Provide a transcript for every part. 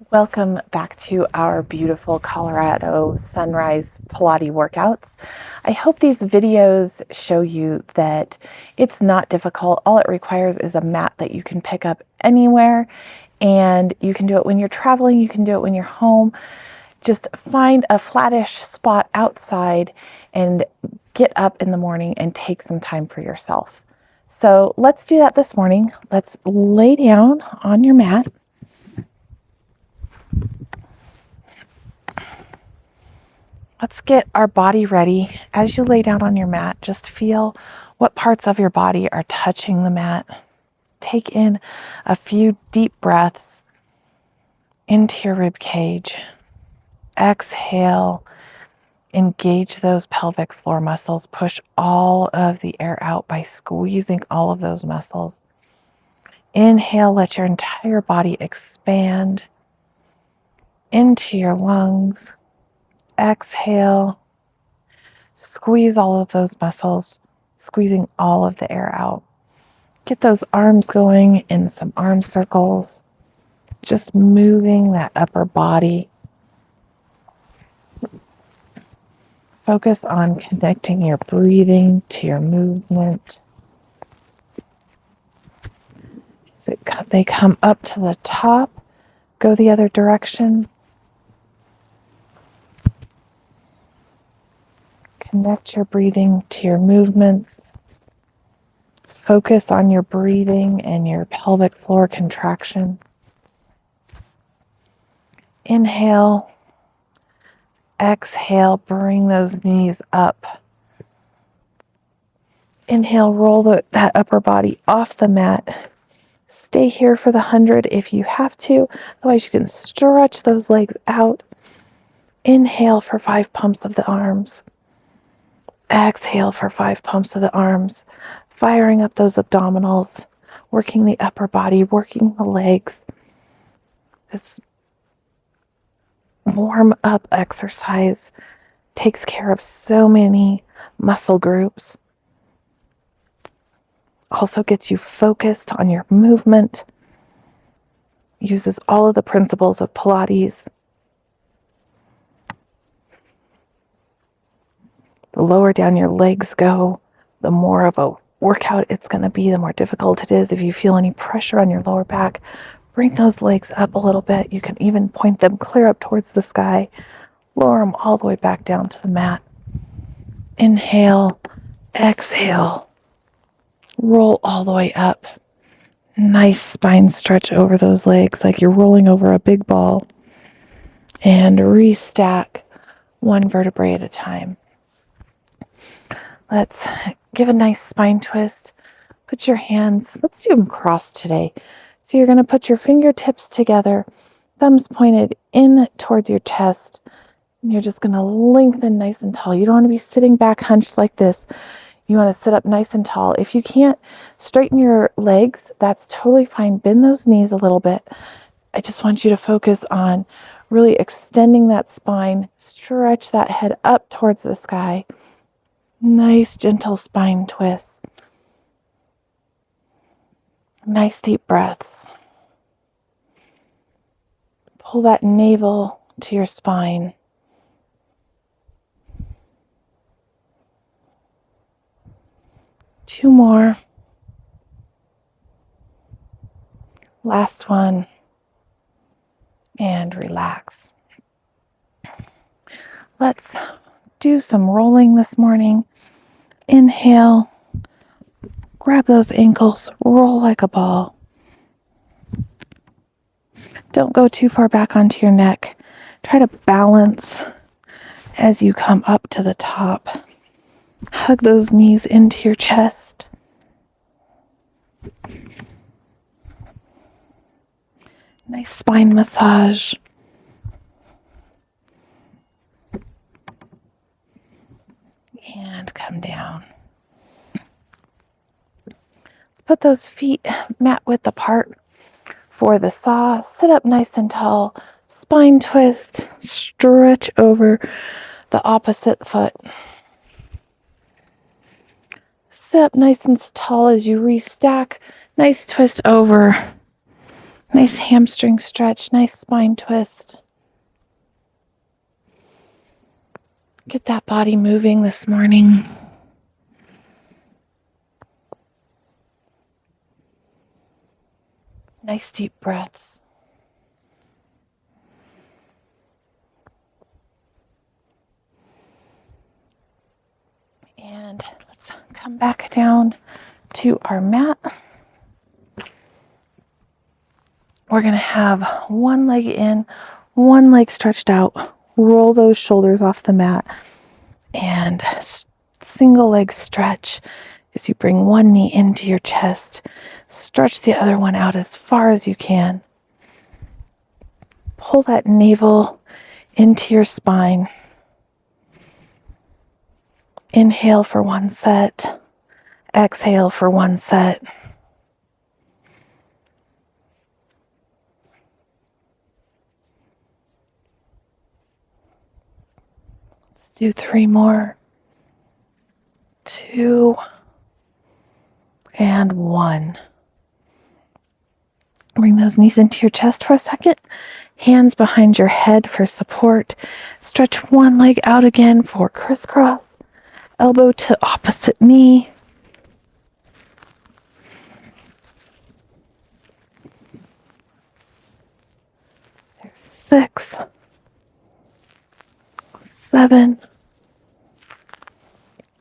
Welcome back to our beautiful Colorado Sunrise Pilates workouts. I hope these videos show you that it's not difficult. All it requires is a mat that you can pick up anywhere, and you can do it when you're traveling, you can do it when you're home. Just find a flattish spot outside and get up in the morning and take some time for yourself. So let's do that this morning. Let's lay down on your mat. Let's get our body ready. As you lay down on your mat, just feel what parts of your body are touching the mat. Take in a few deep breaths into your rib cage. Exhale, engage those pelvic floor muscles. Push all of the air out by squeezing all of those muscles. Inhale, let your entire body expand into your lungs. Exhale, squeeze all of those muscles, squeezing all of the air out. Get those arms going in some arm circles, just moving that upper body. Focus on connecting your breathing to your movement. As they come up to the top, go the other direction. Connect your breathing to your movements. Focus on your breathing and your pelvic floor contraction. Inhale. Exhale, bring those knees up. Inhale, roll that upper body off the mat. Stay here for the 100 if you have to. Otherwise, you can stretch those legs out. Inhale for 5 pumps of the arms. Exhale for 5 pumps of the arms, firing up those abdominals, working the upper body, working the legs. This warm up exercise takes care of so many muscle groups. Also gets you focused on your movement. Uses all of the principles of Pilates. The lower down your legs go, the more of a workout it's going to be, the more difficult it is. If you feel any pressure on your lower back, bring those legs up a little bit. You can even point them clear up towards the sky. Lower them all the way back down to the mat. Inhale, exhale, roll all the way up. Nice spine stretch over those legs like you're rolling over a big ball. And restack one vertebrae at a time. Let's give a nice spine twist. Put your hands, let's do them crossed today. So you're going to put your fingertips together, thumbs pointed in towards your chest, and you're just going to lengthen nice and tall. You don't want to be sitting back hunched like this. You want to sit up nice and tall. If you can't straighten your legs, that's totally fine. Bend those knees a little bit. I just want you to focus on really extending that spine, stretch that head up towards the sky. Nice gentle spine twist. Nice deep breaths. Pull that navel to your spine. Two more. Last one. And relax. Let's do some rolling this morning. Inhale. Grab those ankles, roll like a ball. Don't go too far back onto your neck. Try to balance as you come up to the top. Hug those knees into your chest. Nice spine massage. And come down. Put those feet mat width apart for the saw. Sit up nice and tall. Spine twist. Stretch over the opposite foot. Sit up nice and tall as you restack. Nice twist over. Nice hamstring stretch, nice spine twist. Get that body moving this morning. Nice deep breaths. And let's come back down to our mat. We're going to have one leg in, one leg stretched out. Roll those shoulders off the mat. And single leg stretch as you bring one knee into your chest. Stretch the other one out as far as you can. Pull that navel into your spine. Inhale for one set. Exhale for one set. Let's do 3 more. 2 and 1. Bring those knees into your chest for a second. Hands behind your head for support. Stretch one leg out again for crisscross. Elbow to opposite knee. There's 6, 7,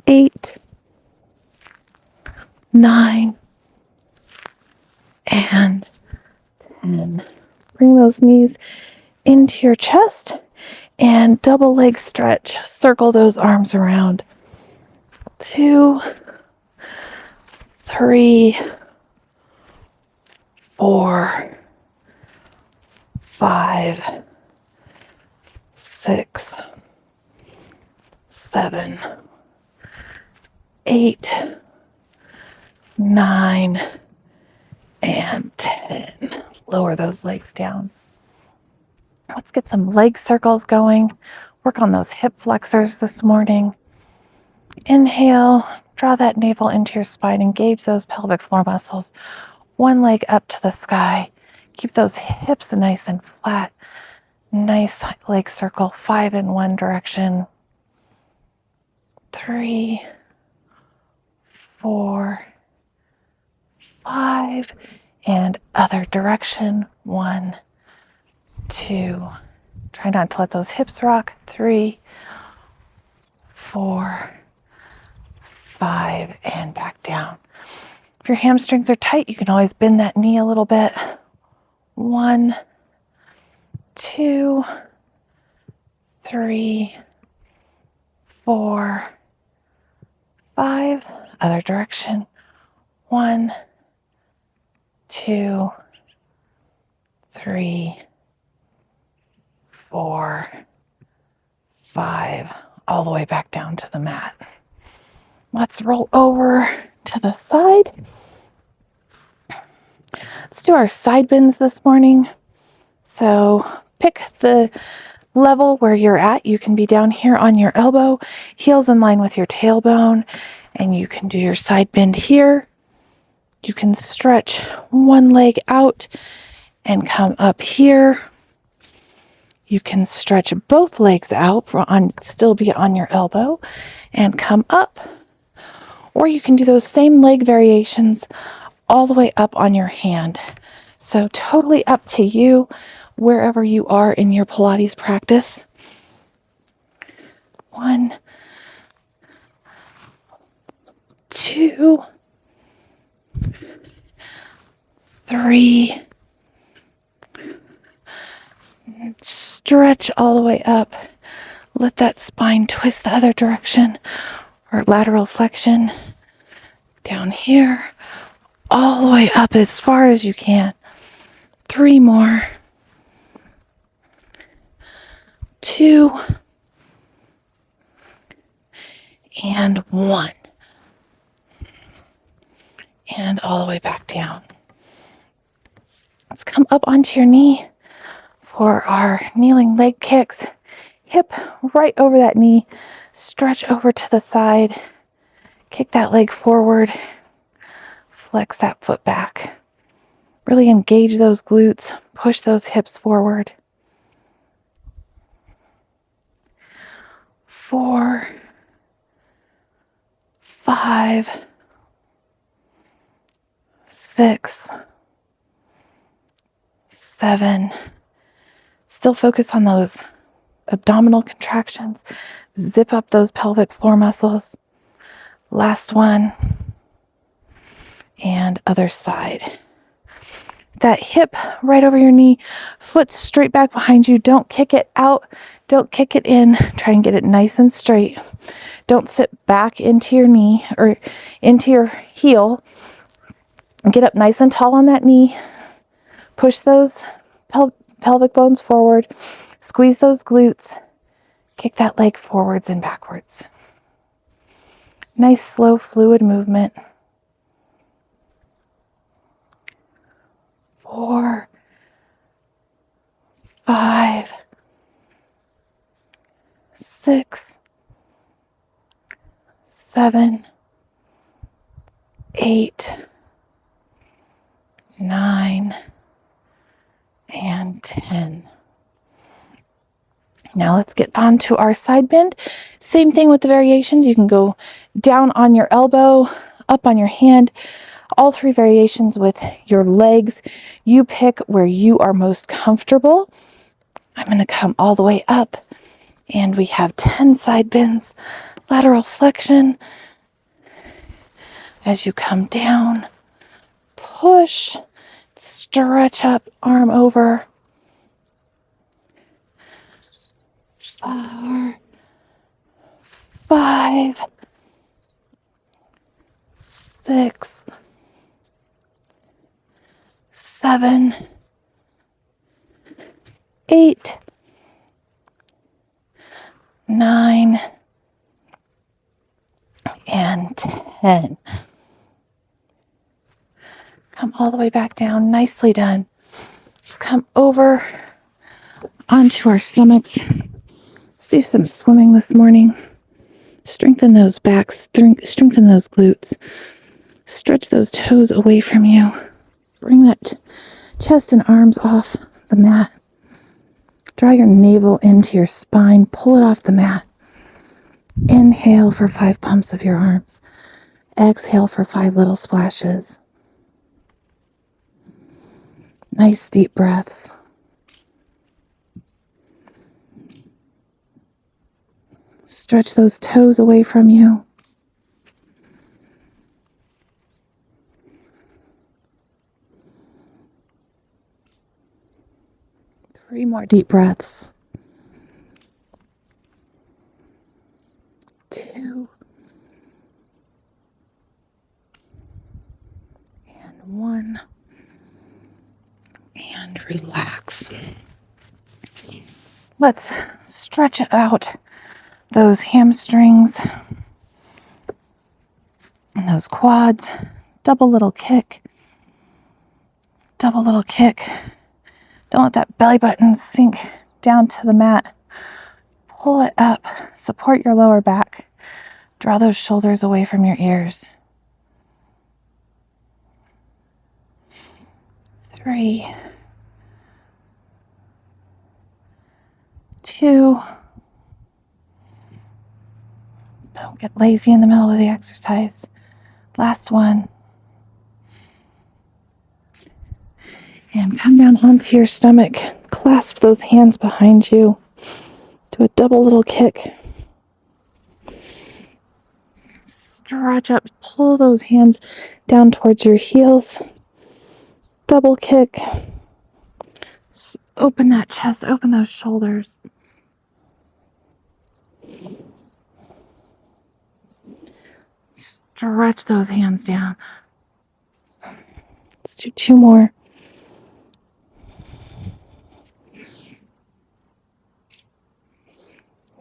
8, 9, and 10. Bring those knees into your chest and double leg stretch. Circle those arms around. 2, 3, 4, 5, 6, 7, 8, 9, and 10. Lower those legs down. Let's get some leg circles going. Work on those hip flexors this morning. Inhale, draw that navel into your spine, engage those pelvic floor muscles. One leg up to the sky. Keep those hips nice and flat. Nice leg circle, 5 in one direction. 3, 4, 5, and other direction. 1, 2. Try not to let those hips rock. 3, 4, 5, and back down. If your hamstrings are tight, you can always bend that knee a little bit. 1, 2, 3, 4, 5. Other direction. 1, 2, 3, 4, 5. All the way back down to the mat. Let's roll over to the side. Let's do our side bends this morning. So pick the level where you're at. You can be down here on your elbow, heels in line with your tailbone, and you can do your side bend here. You can stretch one leg out and come up here. You can stretch both legs out, still be on your elbow, and come up. Or you can do those same leg variations all the way up on your hand. So totally up to you, wherever you are in your Pilates practice. 1, 2, 3. Stretch all the way up. Let that spine twist the other direction, or lateral flexion. Down here, all the way up as far as you can. 3 more. 2, and 1. And all the way back down. Let's come up onto your knee for our kneeling leg kicks. Hip right over that knee. Stretch over to the side. Kick that leg forward. Flex that foot back. Really engage those glutes, push those hips forward. 4, 5, 6, 7. Still focus on those abdominal contractions. Zip up those pelvic floor muscles. Last one. And other side. That hip right over your knee, foot straight back behind you. Don't kick it out. Don't kick it in. Try and get it nice and straight. Don't sit back into your knee or into your heel. Get up nice and tall on that knee. Push those pelvic bones forward. Squeeze those glutes. Kick that leg forwards and backwards. Nice, slow, fluid movement. 4, 5, 6, 7, 8, 9, and 10. Now let's get on to our side bend. Same thing with the variations. You can go down on your elbow, up on your hand. All 3 variations with your legs. You pick where you are most comfortable. I'm going to come all the way up, and we have 10 side bends. Lateral flexion. As you come down, push, stretch up, arm over. 4, 5, 6, 7, 8, 9, and 10. Come all the way back down. Nicely done. Let's come over onto our stomachs. Let's do some swimming this morning. Strengthen those backs, strengthen those glutes. Stretch those toes away from you. Bring that chest and arms off the mat. Draw your navel into your spine. Pull it off the mat. Inhale for 5 pumps of your arms. Exhale for 5 little splashes. Nice deep breaths. Stretch those toes away from you. Three more deep breaths. 2. And 1. And relax. Let's stretch out those hamstrings and those quads. Double little kick. Double little kick. Don't let that belly button sink down to the mat. Pull it up. Support your lower back. Draw those shoulders away from your ears. 3, 2. Don't get lazy in the middle of the exercise. Last one. And come down onto your stomach. Clasp those hands behind you. Do a double little kick. Stretch up. Pull those hands down towards your heels. Double kick. Open that chest. Open those shoulders. Stretch those hands down. Let's do 2 more.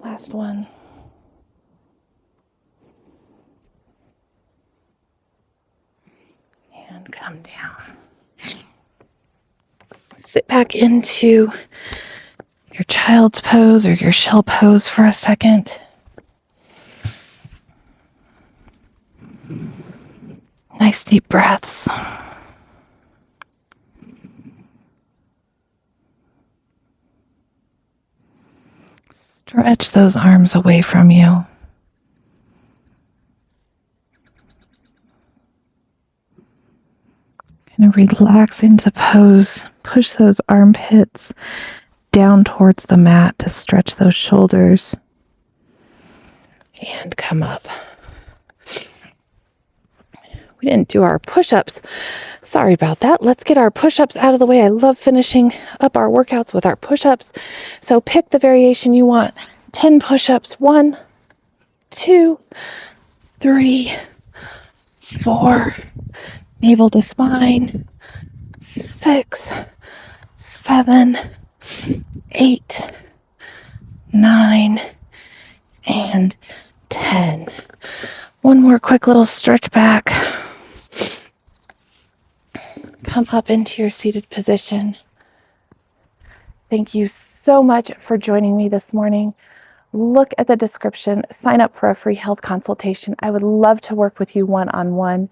Last one. And come down. Sit back into your child's pose or your shell pose for a second. Nice deep breaths. Stretch those arms away from you. And relax into pose. Push those armpits down towards the mat to stretch those shoulders. And come up. We didn't do our push-ups. Sorry about that. Let's get our push-ups out of the way. I love finishing up our workouts with our push-ups. So pick the variation you want. 10 push-ups. 1, 2, 3, 4. Navel to spine. 6, 7, 8, 9, and 10. One more quick little stretch back. Come up into your seated position. Thank you so much for joining me this morning. Look at the description. Sign up for a free health consultation. I would love to work with you one-on-one.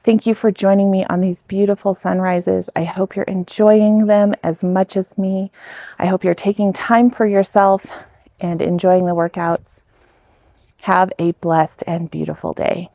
Thank you for joining me on these beautiful sunrises. I hope you're enjoying them as much as me. I hope you're taking time for yourself and enjoying the workouts. Have a blessed and beautiful day.